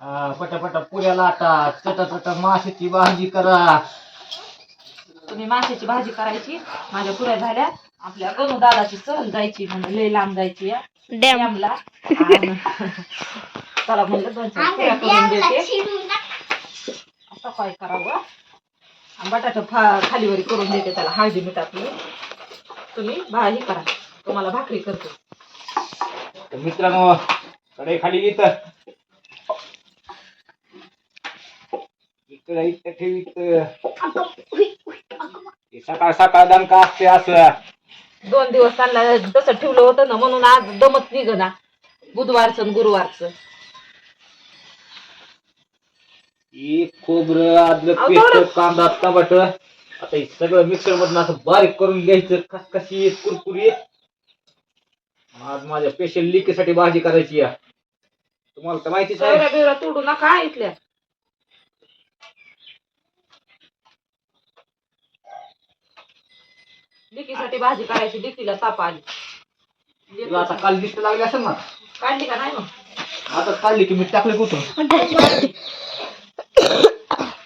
पटापटा पुऱ्या लाटा, चटा माशाची भाजी करा. तुम्ही माशाची भाजी करायची. माझ्या पुऱ्या झाल्या. आपल्या गणू दादाची सहल जायची म्हणून लय लांब जायची या डॅमला. चला म्हणलं 2-4 पुऱ्या करून देते. आता काय करावं. बटाटा खालीवरी करून देते त्याला हळदी मिठातली. तुम्ही भाजी करा. तुम्हाला भाकरी करते. मित्रांनो कडे खाली इकडे ठेवीत सकाळ सकाळ दणका असते असं. 2 दिवस त्यांना तसं ठेवलं होतं ना म्हणून आज दमत निघना. बुधवारचं आणि गुरुवारचं खोबरं, अद्रक, पेस्ट, कांदा, टमाटर आता हे सगळं मिक्सर मधून असं बारीक करून घ्यायचं. कशी कुरकुरीत. आज माझ्या स्पेशल लिकीसाठी भाजी करायची आहे. तुम्हाला तर माहितीच आहे. सगळ्या बिवऱ्या तोडू नका इथल्या. लिकीसाठी भाजी करायची. लिकीला ताप आली. तुला आता काल दिसत लागली असेल ना. काढली का नाही मग आता काढली की मी टाकले कुठून.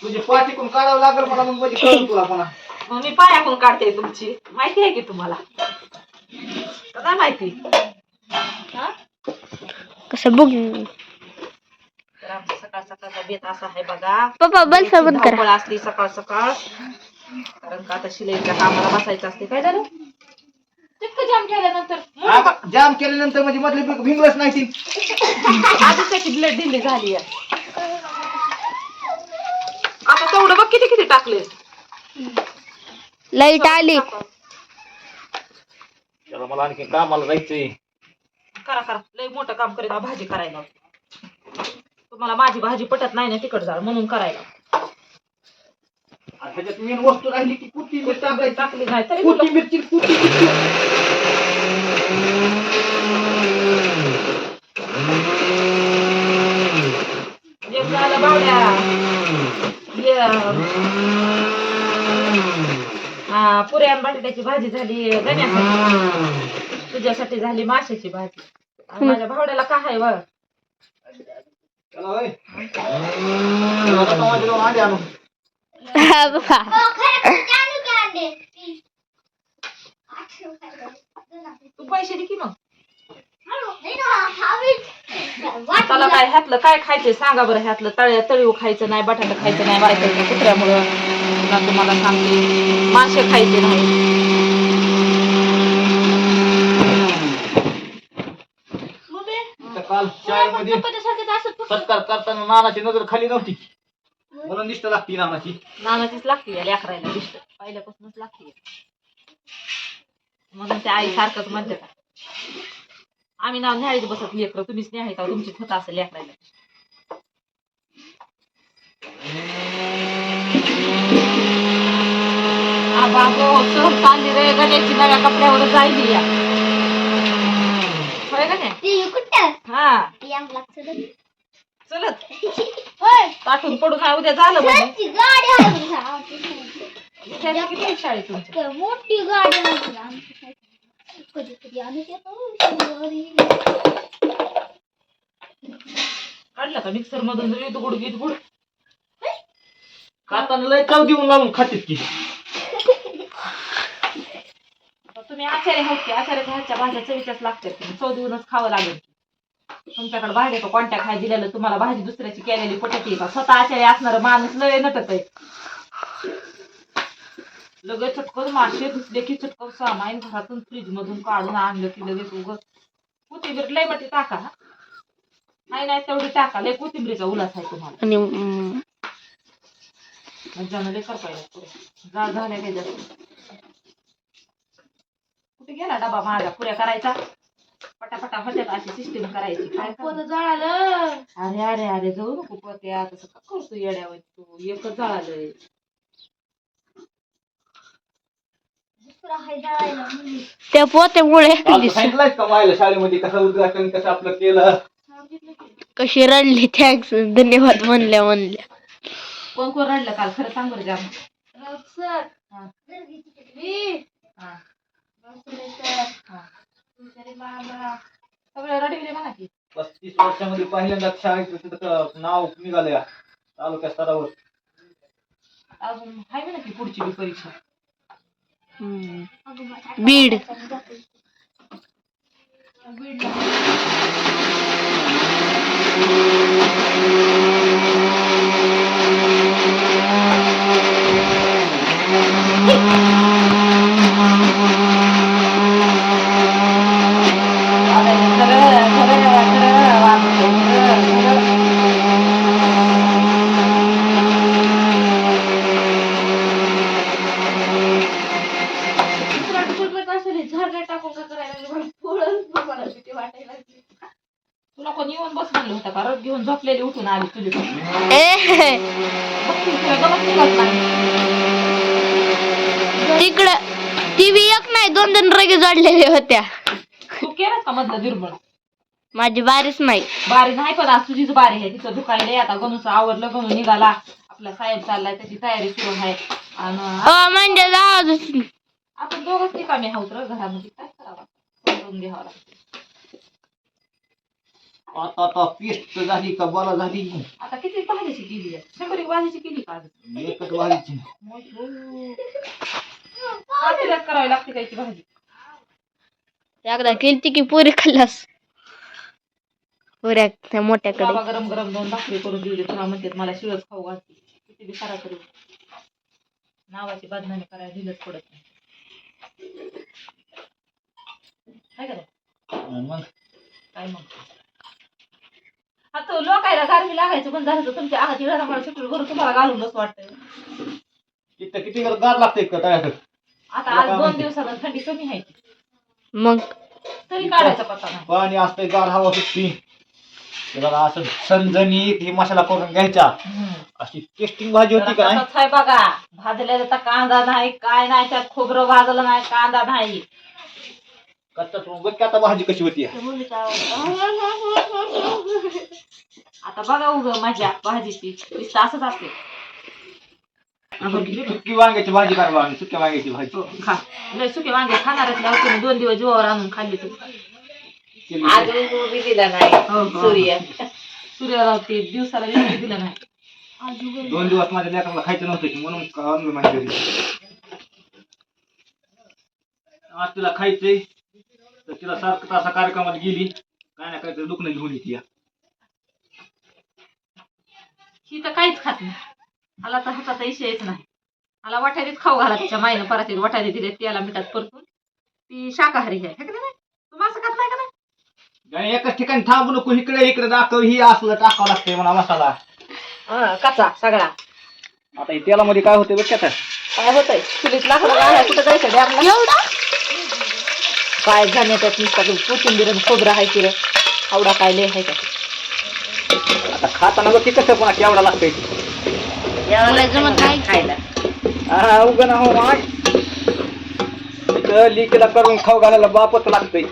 तुझी पाठी कोण काढावं लागेल मला मग म्हणजे कळून तुला पुन्हा. मग मी पायाकडून काढते तुमची. माहिती आहे की तुम्हाला काय माहिती. कसं बघ तर आमचा सकाळ सकाळचा बेत असा आहे बघा. पप्पा बल सबन करा. धावपळ असली सकाळ सकाळ. कारण का आता शिलाईच्या कामाला बसायचं असते. काय झालं तितकं जाम केल्यानंतर जाम केल्यानंतर म्हणजे मधले भिंगलच नाही ती. आधीच त्याची ब्लड ढिल्ली झाली आहे. आता तेवढं बघ किती किती टाकले. लाईट आली. चला मला आणखी कामाला जायचंय. करा करा. लय मोठं काम करीत भाजी करायला. तुम्हाला माझी भाजी पटत नाही ना तिखट झाड म्हणून करायला. ह्याच्यात मेन वस्तू राहिली की कोथिंबीर टाकायची. टाकली नाही तरी कोथिंबीरची एक झालं बावड्या. पुऱ्या आणि बटाट्याची भाजी झाली गण्यासाठी. तुझ्यासाठी झाली माशाची भाजी. आणि माझ्या भावड्याला काय आहे बघ. चला होय. टमाटे दोन अंडे आणू. तू पैसे दे की मग. त्याला काय ह्यातलं काय खायचंय सांगा बरं. ह्यातलं तळीव खायचं नाही. बटाटा खायचं नाही. बायकाच्या कुत्र्यामुळं तुम्हाला सांगते. मासे खायचे नाही. काल शाळेमध्ये सत्कार करताना नानाची नजर खाली नव्हती. मला निष्ठ लागती नानाची. नानाचीच लागते लेकरायला दिसत. पहिल्यापासूनच लागते. म्हणून ते आई सारखंच म्हणते. आम्ही नाव न्यायच बसत लेकर. तुम्हीच न्याय का तुमची होत असं लेकरायला. सहल चालली रे गण्याची नव्या कपड्यावर जायली या. होय का नाही. हा चलत पाठून पडून आहे उद्या झालं म्हणजे. किती शाळेत तुमच्या मोठी गाडी काढलं का मिक्सर मधून गुड खाताना लय चव देऊन लावून खातील की. तुम्ही आचार्य होत की आचार्याच्या हातच्या भाज्या चवीच्याच लागतात. चव देऊनच खावं लागेल. तुमच्याकडे भाडे का कोणत्या खाय दिलेलं तुम्हाला भाजी दुसऱ्याची केलेली पटत का. स्वतः आचार्य असणारा माणूस लय नटत आहे. लगेच चटकन मासे धुतले की चटकन सामाईन घरातून फ्रीज मधून काढून आणलं की लगेच उगत कोथिंबीर लय मटे टाका. नाही नाही तेवढी टाका. लय कोथिंबीरीचा उलास आहे तुम्हाला. लय करता झाल्या काय जास्त. कुठे गेला डबा माझा पुऱ्या करायचा. पटापटा होत्यात अशी सिस्टीम करायची. काय जळालं. अरे अरे अरे जाऊ नको पोत्या. तसं का करतो येड्यावर तू. एकच जळालंय. त्या पोत्यामुळे सांगितलंय का मायला शाळेमध्ये कसं उद्घाटन कसं आपलं केलं. कशी रडली. थँक्स धन्यवाद म्हणल्या. कोण कोण रडलं काल खरं सांग बरं जाम. सगळे रडविले म्हणा की. 35 वर्षामध्ये पहिल्यांदा शाळेत तिथं नाव निघालं तालुक्या स्तरावर. अजून आहे ना की पुढची बी परीक्षा. बीड. आता हे खरं वाजतंय. झाड टाकून का करायला लागली? मला पोळच मला भीती वाटायला लागली. तुला कोणी येऊन बस म्हणलं होतं का? रग घेऊन झोपलेली उठून आली तुझी. तिकडं टीव्ही एक नाही 2 रगे जोडलेल्या होत्या. तू केलं का मधलं निर्मळ? माझी बारीच नाही. बारी नाही पण आज तुझीच बारी आहे. तिचं दुखायलंय आता. गणूचं आवरलं, गणू निघाला. आपला साहेब चाललाय, त्याची तयारी सुरू आहे. आणि म्हणजे जाऊ आपण दोघंच निकामी आहोत र घरामध्ये. काय करावं? समजून घ्यावं लागतं. आता पेस्ट झाली का बला झाली? आता किती भाजीची केली आहे? 100 भाजीची केली का आज? एकच भाजीची. पातेल्यात करावी लागते काय ती भाजी? एकदा केलती की पुरी खाल्लास. पुऱ्या त्या मोठ्याकडे. बाबा गरम गरम 2 भाकरी करून दिली. तुला म्हणते मला शिळच खाऊ घालते. किती बी सारा करू. नावाची बदनामी करायला दिलंच पडत नाही. काय करा मग काय मग आता लोकायला गारमी लागायचं पण झालं तर तुमच्या आहात इळा मला सुटून करून तुम्हाला घालून बस वाटतंय. तिथं किती गार लागते का तळ्यात? आता आज 2 दिवसात थंडी कमी आहे मग तरी काढायचा पत्ता नाही. पाणी असतंय, गार हवा सुटती. त्याला असं संजणीत ही मसाला करून घ्यायचा. अशी टेस्टिंग भाजी होती का नाही? तसाच आहे बघा. भाजलेला तर कांदा नाही, काय नाही, त्यात खोबरं भाजलं नाही, कांदा नाही. कच्चा बघ की आता भाजी कशी होती. आता बघा उग मजा भाजीची नुसतं असंच असते. सुकी वांग्याची भाजी करावं आम्ही. सुक्या वांग्याची भाजी खा लय सुके वांगे खाणार असल्यावर 2 दिवस जीवावर आणून खाल्ली तर आज दिला नाही. सूर्याला ते दिवसाला दिलं नाही. 2 दिवस माझ्या लेकराला खायचं नव्हतं की म्हणून आणलं माझ्या घरी. आज तिला खायचंय तर तिला सारखं असा कार्यक्रमात गेली काय ना काहीतरी दुखणं घेऊन येते. ही तर काहीच खात नाही. मला तर हाताचा विषयच नाही. मला वाटायला खाऊ घाला तिच्या माईनं परत वाटायला दिले त्याला मिठात परतून. ती शाकाहारी आहे का नाही? तुम्ही असं खात नाही का नाही? आणि एकच ठिकाणी थांबू नको. इकडे इकडे दाखव. ही असलं टाकावं लागतंय मला मसाला. कचा सगळा. आता हे तेलामध्ये काय होतंय बघ आता. काय होतंय? चुलीत लाकडं घालाय कुठं जायचं डॅमला? एवढा काय झाले त्यात नुसतं कोथिंबीर आणि खोबरं आहे की रे. आवडा काय लय आहे का? आता खाताना बघ की कसं पण केवढा लागतंय. मला जमत नाही खायला. उगं ना हो माय. इथं लिकीला करून खाऊ घालायला बापच लागतंय.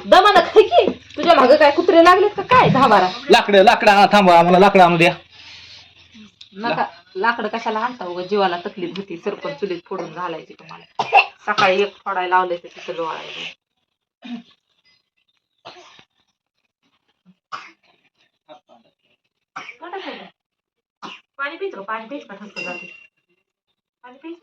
दमानं खाय की. तुझ्या मागं काय कुत्रे लागलेत का काय? 10-12 लाकडं आणा. थांबा आम्हाला लाकडं आणू द्या. नका. लाकडं कशाला आणता उगा जीवाला तकलीफ होती. सरपंच चुलीत फोडून घालायची तुम्हाला. सकाळी एक फोडायला लावले तर तिथं लोळायला. पाणी पिच का? पाणी पिच का? थंड जाते. पाणी पिच.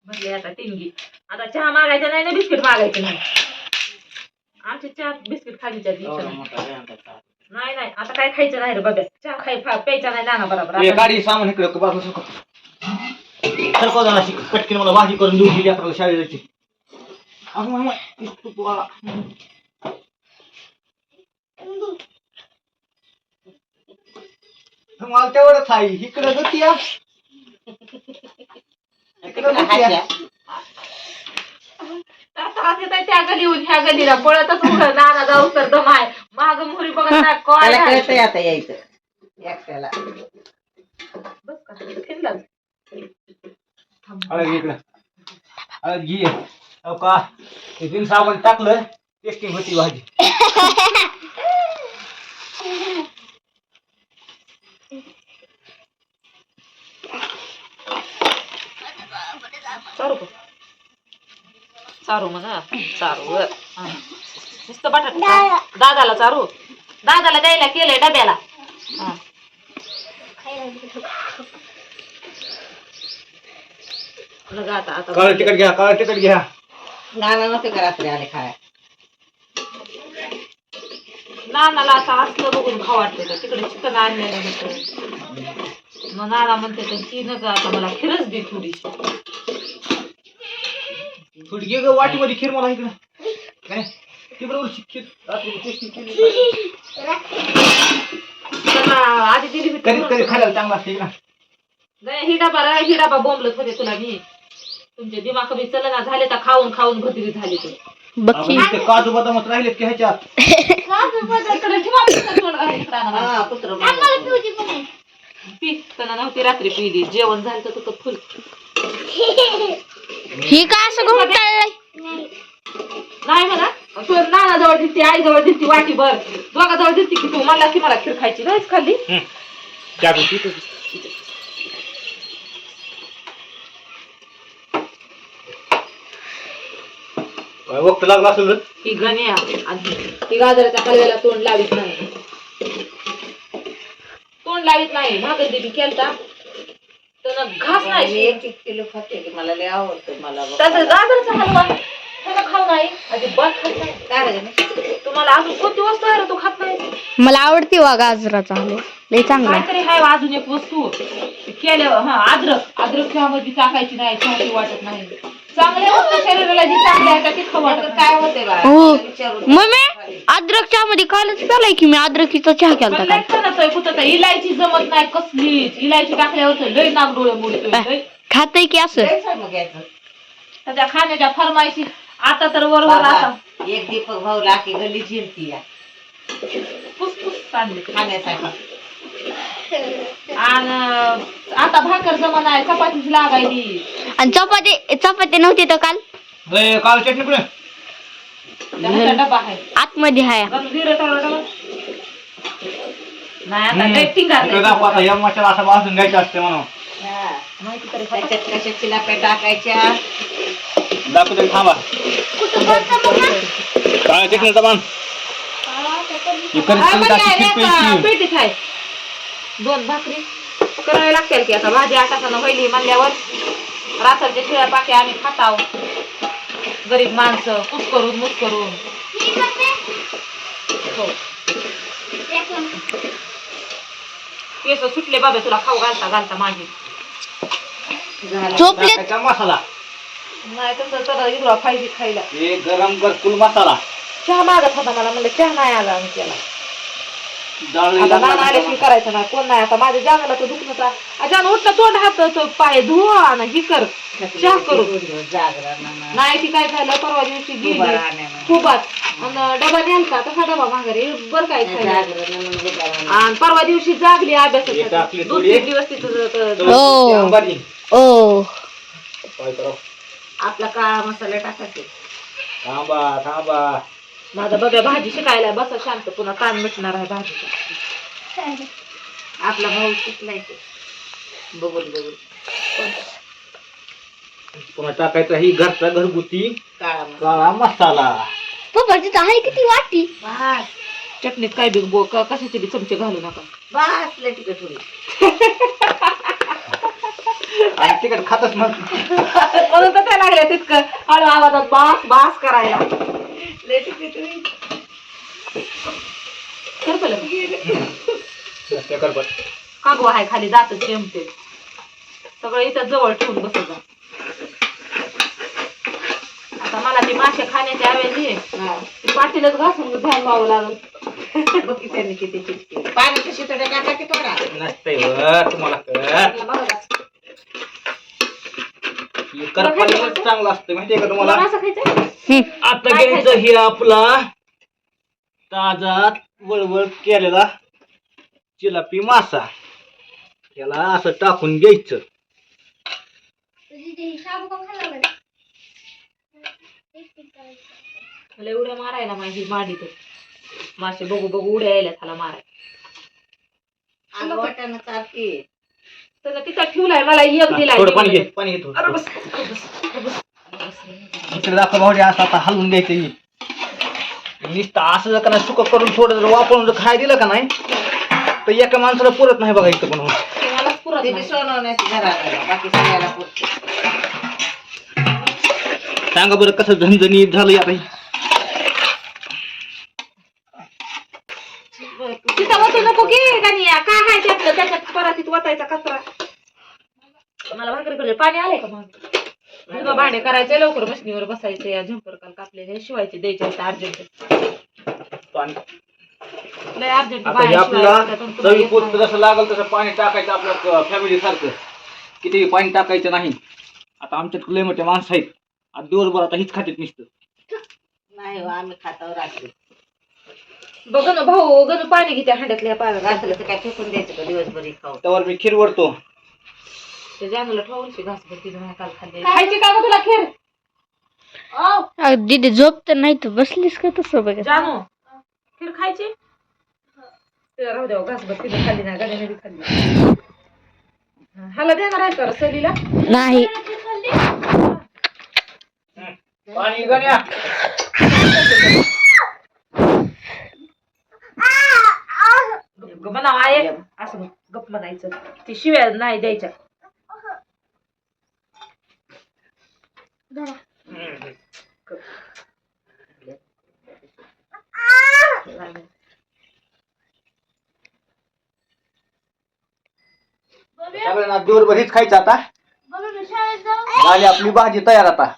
भरले आता टिंगी. आता चहा मागायचा नाही ना बिस्किट मागायचं नाही. आमची चहा बिस्किट खालीच्या नाही नाही. आता काय खायचं नाही रे बाबा. चहा प्यायचा नाही ना बरोबर. गाडी सामान इकडे सरकव जाणार पटकीन मला भाजी करून देऊ दिली आपल्याला शाळेची. मला तेवढंच आहे. इकडे दुतिया त्या गलीहून ह्या गलीला पळतच पुढं नाना जाऊ तर दम आहे. माग मुहरी बघत नाही काय आता यायचं एकट्याला. बस का फिरला इकडं घे हो का. तीन साबण टाकलं टेस्टिंग होती भाजी. चारू का चारू म्हणा चारू हा. नुसतं बटाटा दादाला चारू दादाला द्यायला केलंय डब्याला हा. बघा आता काळं तिखट घ्या काळं तिखट घ्या. नाना नव्हते का रात्री आले खाय नानाला असं असलं बघून खाऊ वाटते का तिकडे चिकन आणलेलं होतं मग नाना म्हणते तर ती नका आता मला खीरच दे थोडीशी थोडी घे ग वाटीमध्ये खीर मला इकडं काय ती बरोबर खीर रात्री टेस्टी केली. तर आधी दिली होती कधी कधी खायला चांगला असते ना. नाही ही डबा बोंबलत होते तुला मी तुमचे दिमाग कमी चल ना झाले तर खाऊन खाऊन भतिरी झाली ते बघी आपण ते काजू बदामच राहिलेत की ह्याच्यात हा पुत्र पी त्यांना नव्हती रात्री पिली जेवण झालं तर तुझं फुल ही का असं घुमटाळलंय नाही म्हणा तू नाना जवळ दिसती आई जवळ दिसती वाटी भर दोघा जवळ दिसती की तू मला की मला खीर खायची नाहीच खाल्ली वक्त लागला असेल ही गण्या आणि ही गाजराच्या हलव्याला तोंड लावित नाही भाकर देवी केलता तर घास मी नाही 1 किलो खाते की मला लय आवडतं मला त्याचा गाजराचा हलवा त्याला खाऊ नाही अजिबात खात नाही काय रे गं? तुम्हाला अजून कोणती वस्तू आहे रे तू खात नाही मला आवडते वा गाजराचा हलवा लय चांगला आहे. काहीतरी आहे अजून एक वस्तू केल्या हा अद्रक चहामध्ये टाकायची नाही चहाची वाटत नाही चांगल्या वस्तू शरीराला जी चांगल्या आहेत ती खाऊ वाटत काय होते बा हो. विचारून मम्मी अद्रक चहामध्ये कालच प्यालाय की मी अद्रकीचा चहा केलता काल. इलायची जमत नाही कसलीच इलायची टाकल्यावर लय नाक डोळे मोडतोय खातय की असं लय सांगू घ्यायचं त्याच्या खाण्याच्या फरमाईशी आता तर वरवर आता बाबा, एक दीपक भाऊ लाकी गल्ली झिरती या पुसपुस काढली खाण्यासाठी आणि आता भाकर जमाना आहे चपातीच लागायली आणि चपाती नव्हती तर काल काल चटणी कुठे त्याचा डबा आहे आतमध्ये हाय नाही आता डेटिंग दाखवा आता या मसाला असा भाजून घ्यायचा असते म्हणून हा. त्याच्यात कशा चिलाप्या टाकायच्या दाखवू तरी थांबा काळ्या चटणीचा बाण पेटीत आहे 2 भाकरी करावी लागतील की आता भाजी आटाकानं व्हायली म्हणल्यावर रात्रच्या शिळ्या पाक्या आम्ही खाताव गरीब माणसं मुस करून हो. केस सुटले बाबा तुला खाऊ घालता माझी झोपले टाकायचा मसाला नाही तसं तर इकडं पाहिजे खायला हे गरम गरकुल मसाला चहा मागत होता मला म्हणलं चहा नाही आला आम्ही त्याला जाळलेला आता नाना आल्याशिवाय करायचं नाही कोण नाही आता माझ्या जागाला तर दुखणं अचान उठलं तोंड हात पाय धुवा आणि ही कर चहा करू जागरण नाही ती काय झालं परवा दिवशी गेली खूपच आणि डबा नेलता तसा डबा माघारी बरं काय खायला आणि परवा दिवशी जागली अभ्यासासाठी टाकली 2-3 दिवस तिथं ओ ओ काय करावं आपला काळा मसाला टाकायचे थांबा माझा बघा भाजी शिकायला बसा शांत पुन्हा ताण मिटणार आहे भाजीचा आपला भाऊ शिकलाय ते बघून पुन्हा टाकायचा ही घरचा घरगुती काळा मसाला काळा मसाला पप्पा तिथं आहे किती वाटी बस चटणीत काय बी कशाचे बी चमचे घालू नका बस लय तिखट होईल आणि तिकड खातच मग म्हणून तर त्या लागल्या तितकं हळू आवाजात बास बास करायला लय तिखट होईल कागो आहे खाली दात चेमते सगळं इथं जवळ ठेवून बसत जा आता मला ती मासे खाण्याची आवेली ती पाटीलच घासून ध्यान व्हावं लागल बघ की त्यांनी किती चिटके पाण्याच्या शितड्या टाका की थोडा नसतंय तुम्हाला करपाणी चांगलं असतं माहितीये का तुम्हाला असं खायचं आता घ्यायचं हे आपला ताजा वळवळ केलेला चिलापी मासा त्याला असं टाकून घ्यायचं मला उड्या मारायला माझी माडी तर मासे बघू बघू उड्या यायला त्याला माराय वाटाणा सारखी तर तिथं ठेवलाय मला एक दिलाय थोडं पाणी घे थोडं. अरे बस इकडे दाखव भावड्या असं आता हलवून घ्यायचं नुसतं असं जर का नाही सुकं करून थोडं जर वापरून जर खाय दिलं का नाही तर एका माणसाला पुरत नाही बघा इथं पण मलाच पुरत ते नाही. बी सोनवण्याची घरात बाकी सगळ्याला पुरते. सांगा बरं कसं झणझणीत झालं आता हे. तिथं वतू नको की गानिया, काय आहे त्यातलं त्याच्यात परातीत वतायचा कचरा. मला भाकरी करले पाणी आलंय का मग धुणं भांडे करायचे लवकर मशनीवर बसायचे या झंपर काल कापलेले शिवायचे द्यायचे होते अर्जंट पाणी लय अर्जंट आता हे आपल्याला चवीपुरतं जसं लागल तसं पाणी टाकायचं आपल्या फॅमिली सारखं किती पाणी टाकायचं नाही. आता आमच्यात लय मोठे माणसं आहेत आता दिवसभर आता हीच खात्यात नुसतं. नाही हो, आम्ही खातावर राहतो. बघ ना भाऊ गण पाणी घेते हांड्यातल्या पाण्यात घातलं तर काय फेकून द्यायचं का दिवसभरी खाऊ. त्यावर मी खीर वरतो. ते जानूला ठेवून घासभर तिथं काल खाल्ले खायची का गं तुला खेळ अगं दीदी झोप तर नाही तू बसलीस का तसं बघ जानू खीर खायची तिला राहू द्या घासभर तिथं खाल्ली नाही गाण्याने बी खाल्ली. हाला देणार आहे का सहलीला नाही पाणी गण्या म्हणाव आहे असं गप म्हणायचं ती शिव्या नाही द्यायच्या. सगळ्यांना दिवसभर हीच खायचं आता. शाळेत जाऊ झाली आपली भाजी तयार आता.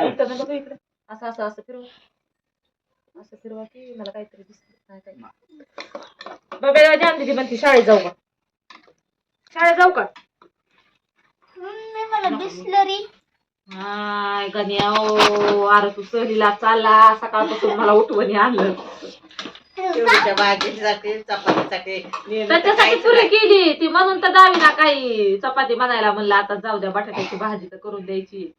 इथं ना बघ इकडे असं असं असं फिरवा असं फिरवा की मला काहीतरी दिसत नाही. बाबा जान दिदी म्हणते शाळेत जाऊ का शाळेत जाऊ का मम्मी मला बिस्लरी हाय गण्या ओ अरे तू सहलीला चालला सकाळपासून मला उठवणी आणलं तेवढीच्या भाजीसाठी चपातीसाठी त्याच्यासाठी पुरी केली ती म्हणून तर जावी ना काही चपाती बनायला म्हणलं आता जाऊ द्या बटाट्याची भाजी तर करून द्यायची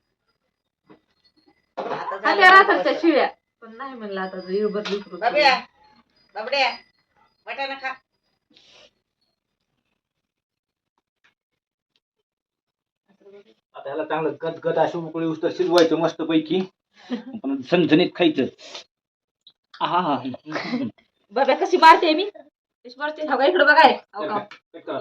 आता खाल्ल्या राहतात त्या झालं. शिव्या पण नाही म्हणलं आता युबर लिकरू बाबड्या बाबड्या वाटाणा खा. आता ह्याला चांगलं गदगद अशी उकळी उस्तर शिजवायचं मस्त पैकी पण झणझणीत खायचं. हा हा बाबा कशी मारते मी कशी मारते इकडे बघाय कट करा.